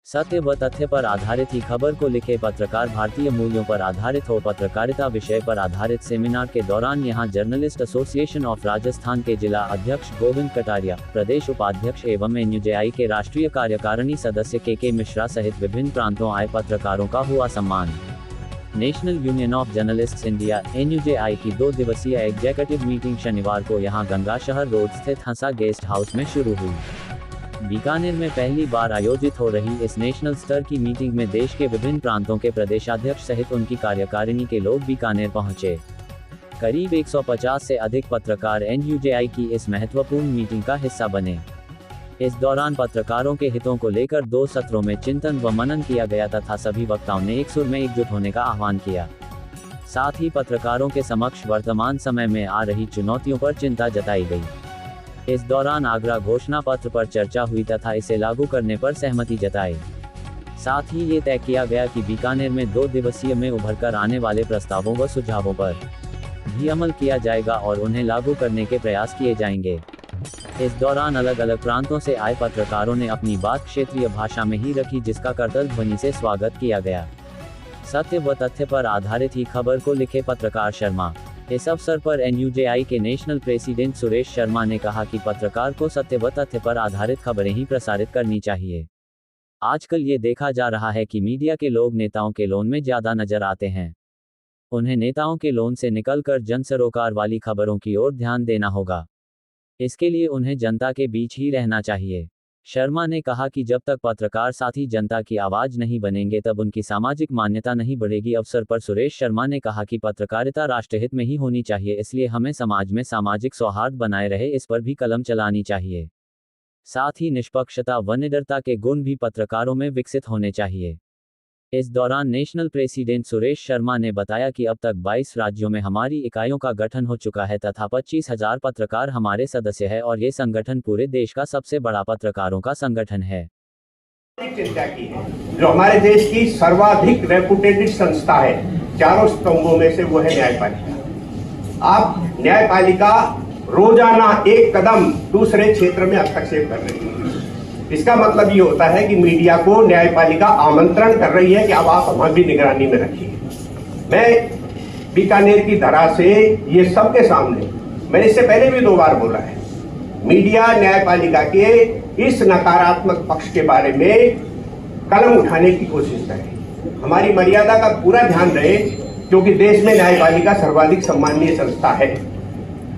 सत्य व तथ्य पर आधारित ही खबर को लिखे पत्रकार भारतीय मूल्यों पर आधारित हो। पत्रकारिता विषय पर आधारित सेमिनार के दौरान यहां जर्नलिस्ट एसोसिएशन ऑफ राजस्थान के जिला अध्यक्ष गोविंद कटारिया, प्रदेश उपाध्यक्ष एवं एनयूजेआई के राष्ट्रीय कार्यकारिणी सदस्य के मिश्रा सहित विभिन्न प्रांतों आए पत्रकारों का हुआ सम्मान। National union of journalists India (NUJI) की 2 दिवसीय एग्जीक्यूटिव मीटिंग शनिवार को यहां गंगाशहर रोड स्थित हंसा गेस्ट हाउस में शुरू हुई। बीकानेर में पहली बार आयोजित हो रही इस नेशनल स्तर की मीटिंग में देश के विभिन्न प्रांतों के प्रदेशाध्यक्ष सहित उनकी कार्यकारिणी के लोग बीकानेर पहुंचे। करीब 150 से अधिक पत्रकार एनयूजेआई की इस महत्वपूर्ण मीटिंग का हिस्सा बने। इस दौरान पत्रकारों के हितों को लेकर 2 सत्रों में चिंतन व मनन किया गया तथा सभी वक्ताओं ने एक सुर में एकजुट होने का आह्वान किया। साथ ही पत्रकारों के समक्ष वर्तमान समय में आ रही चुनौतियों पर चिंता जताई गई। इस दौरान आगरा घोषणा पत्र पर चर्चा हुई तथा इसे लागू करने पर सहमति जताई। साथ ही ये तय किया गया कि बीकानेर में 2 दिवसीय में उभर कर आने वाले प्रस्तावों व सुझावों पर भी अमल किया जाएगा और उन्हें लागू करने के प्रयास किए जाएंगे। इस दौरान अलग अलग प्रांतों से आए पत्रकारों ने अपनी बात क्षेत्रीय भाषा में ही रखी, जिसका करतल ध्वनि से स्वागत किया गया। सत्य व तथ्य पर आधारित ही खबर को लिखे पत्रकार शर्मा। इस अवसर पर एनयूजेआई के नेशनल प्रेसिडेंट सुरेश शर्मा ने कहा कि पत्रकार को सत्य व तथ्य पर आधारित खबरें ही प्रसारित करनी चाहिए। आजकल ये देखा जा रहा है कि मीडिया के लोग नेताओं के लोन में ज्यादा नजर आते हैं। उन्हें नेताओं के लोन से निकलकर जन सरोकार वाली खबरों की ओर ध्यान देना होगा। इसके लिए उन्हें जनता के बीच ही रहना चाहिए। शर्मा ने कहा कि जब तक पत्रकार साथी जनता की आवाज नहीं बनेंगे तब उनकी सामाजिक मान्यता नहीं बढ़ेगी। अवसर पर सुरेश शर्मा ने कहा कि पत्रकारिता राष्ट्रहित में ही होनी चाहिए, इसलिए हमें समाज में सामाजिक सौहार्द बनाए रहे इस पर भी कलम चलानी चाहिए। साथ ही निष्पक्षता व निडरता के गुण भी पत्रकारों में विकसित होने चाहिए। इस दौरान नेशनल प्रेसिडेंट सुरेश शर्मा ने बताया कि अब तक 22 राज्यों में हमारी इकाइयों का गठन हो चुका है तथा 25,000 पत्रकार हमारे सदस्य हैं और ये संगठन पूरे देश का सबसे बड़ा पत्रकारों का संगठन है। चिंता की है जो हमारे देश की सर्वाधिक रेपुटेटेड संस्था है, चारों स्तंभों में से वो है न्यायपालिका। आप न्यायपालिका रोजाना एक कदम दूसरे क्षेत्र में हस्तक्षेप कर रही है। इसका मतलब ये होता है कि मीडिया को न्यायपालिका आमंत्रण कर रही है कि अब आप हमारी निगरानी में रखिए। मैं बीकानेर की धरा से ये सबके सामने, मैंने इससे पहले भी 2 बार बोला है, मीडिया न्यायपालिका के इस नकारात्मक पक्ष के बारे में कलम उठाने की कोशिश करे। हमारी मर्यादा का पूरा ध्यान रहे, क्योंकि देश में न्यायपालिका सर्वाधिक सम्मानीय संस्था है।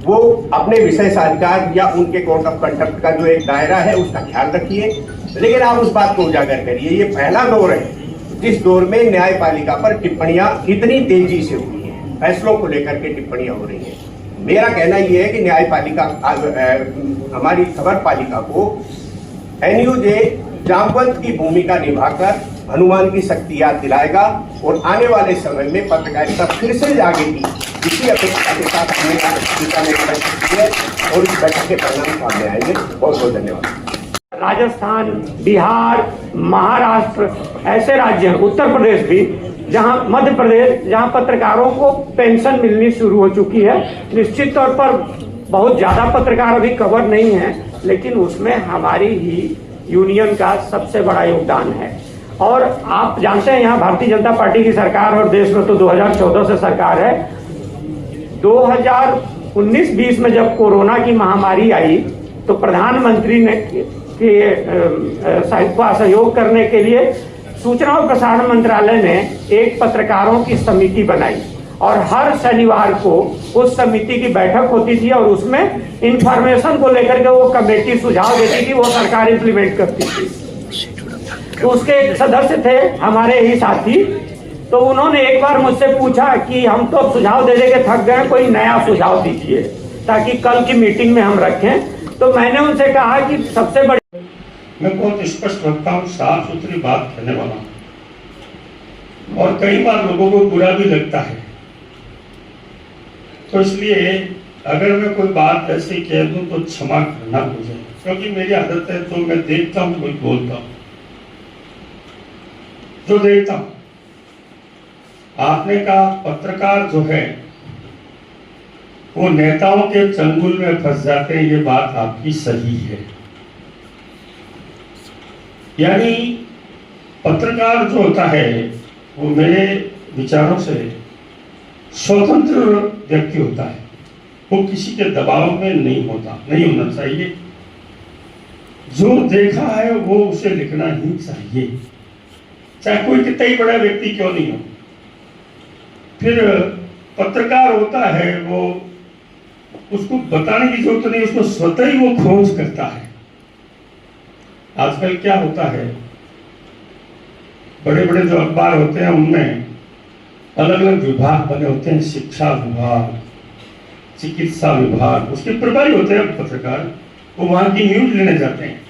वो अपने विशेषाधिकार या उनके कोड ऑफ कंडक्ट का जो एक दायरा है उसका ख्याल रखिए, लेकिन आप उस बात को उजागर करिए। ये पहला दौर है जिस दौर में न्यायपालिका पर टिप्पणियां इतनी तेजी से हुई हैं, फैसलों को लेकर के टिप्पणियां हो रही हैं। मेरा कहना यह है कि न्यायपालिका हमारी खबर पालिका को एनयूजे जामवंत की भूमिका निभाकर हनुमान की शक्ति याद दिलाएगा और आने वाले समय में पत्रकारिता फिर से जागेगी। इसी अपेक्षा के साथ और इस बैठक के परिणाम सामने आएंगे। बहुत बहुत धन्यवाद। राजस्थान, बिहार, महाराष्ट्र ऐसे राज्य हैं, उत्तर प्रदेश भी, जहां मध्य प्रदेश, जहां पत्रकारों को पेंशन मिलनी शुरू हो चुकी है। निश्चित तौर पर बहुत ज्यादा पत्रकार अभी कवर नहीं है, लेकिन उसमें हमारी ही यूनियन का सबसे बड़ा योगदान है। और आप जानते हैं यहाँ भारतीय जनता पार्टी की सरकार और देश में तो 2014 से सरकार है। 2019-20 में जब कोरोना की महामारी आई तो प्रधानमंत्री ने का सहयोग करने के लिए सूचना और प्रसारण मंत्रालय ने एक पत्रकारों की समिति बनाई और हर शनिवार को उस समिति की बैठक होती थी और उसमें इंफॉर्मेशन को लेकर के वो कमेटी सुझाव देती थी, वो सरकार इंप्लीमेंट करती थी। तो उसके एक सदस्य थे हमारे ही साथी, तो उन्होंने एक बार मुझसे पूछा कि हम तो सुझाव दे के थक गए, कोई नया सुझाव दीजिए ताकि कल की मीटिंग में हम रखें। तो मैंने उनसे कहा कि सबसे बड़ी, मैं बहुत स्पष्ट रखता हूँ, साफ सुथरी बात करने वाला हूँ और कई बार लोगों को बुरा भी लगता है, तो इसलिए अगर मैं कोई बात ऐसी कह दूं तो क्षमा करना मुझे, क्योंकि मेरी आदत है। तो मैं देखता हूँ, कोई बोलता हूँ जो देखता हूँ। आपने कहा पत्रकार जो है वो नेताओं के चंगुल में फंस जाते हैं, ये बात आपकी सही है। यानी पत्रकार जो होता है वो मेरे विचारों से स्वतंत्र व्यक्ति होता है, वो किसी के दबाव में नहीं होना चाहिए। जो देखा है वो उसे लिखना ही चाहिए, चाहे कोई कितना ही बड़ा व्यक्ति क्यों नहीं हो। फिर पत्रकार होता है वो, उसको बताने की जरूरत नहीं, उसको स्वतः ही वो खोज करता है। आजकल क्या होता है, बड़े बड़े जो अखबार होते हैं उनमें अलग अलग विभाग बने होते हैं, शिक्षा विभाग, चिकित्सा विभाग, उसके प्रभारी होते हैं पत्रकार, वो वहां की न्यूज लेने जाते हैं।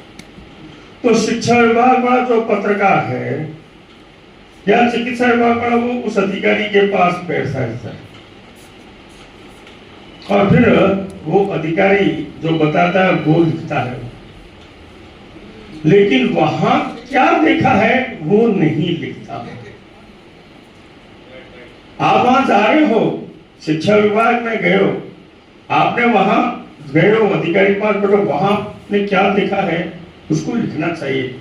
तो शिक्षा विभाग वाला जो पत्रकार है या चिकित्सा विभाग वाला, वो उस अधिकारी के पास बैठता है और फिर वो अधिकारी जो बताता है वो लिखता है, लेकिन वहां क्या देखा है वो नहीं लिखता है। आप वहां जा रहे हो, शिक्षा विभाग में गए हो, आपने वहां गए हो, अधिकारी पास बैठो, वहां ने क्या देखा है उसको लिखना चाहिए,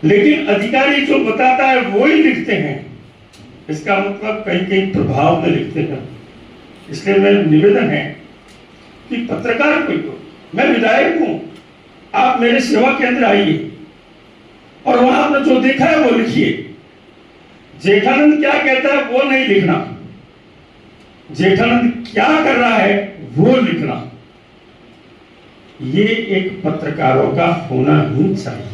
लेकिन अधिकारी जो बताता है वो ही लिखते हैं। इसका मतलब कहीं कहीं प्रभाव में लिखते हैं। इसलिए मेरा निवेदन है कि पत्रकार को, मैं विधायक हूं, आप मेरे सेवा केंद्र आइए और वहां आपने जो देखा है वो लिखिए। जेठानंद क्या कहता है वो नहीं लिखना, जेठानंद क्या कर रहा है वो लिखना। ये एक पत्रकारों का होना ही चाहिए।